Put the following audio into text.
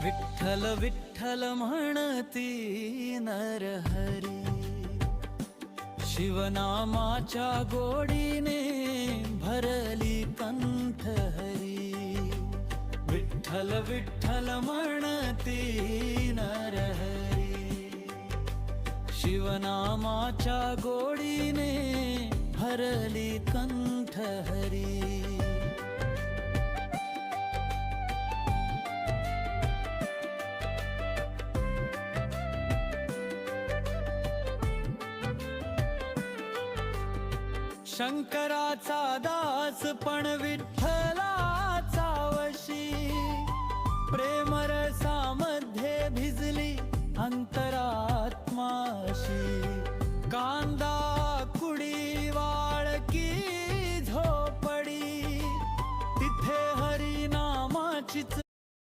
विठ्ठल विठ्ठल म्हणती नरहरी, शिवनामाच्या गोडीने भरली कंठ हरी। विठ्ठल विठ्ठल म्हणती नरहरी, शिवनामाच्या गोडीने भरली कंठ हरी। शंकराचा दास पण विठ्ठलाचा वशी, प्रेमरसामध्ये भिजली अंतरा